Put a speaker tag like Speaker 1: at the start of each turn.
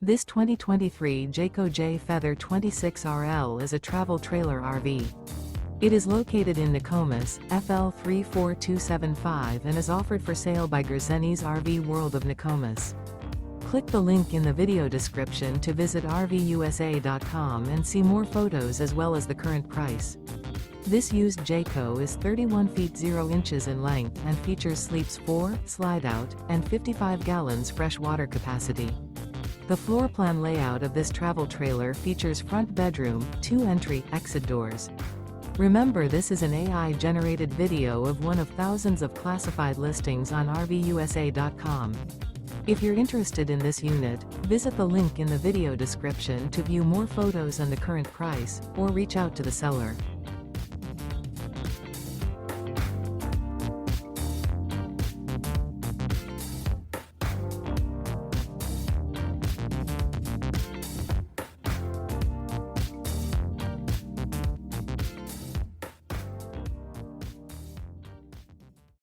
Speaker 1: This 2023 Jayco Jay Feather 26RL is a travel trailer RV. It is located in Nokomis, FL 34275 and is offered for sale by Gerzeny's RV World of Nokomis. Click the link in the video description to visit RVUSA.com and see more photos as well as the current price. This used Jayco is 31 feet 0 inches in length and features sleeps 4, Slideout, and 55 gallons fresh water capacity. The floor plan layout of this travel trailer features front bedroom, 2 entry/exit doors. Remember, this is an AI-generated video of one of thousands of classified listings on RVUSA.com. If you're interested in this unit, visit the link in the video description to view more photos and the current price, or reach out to the seller.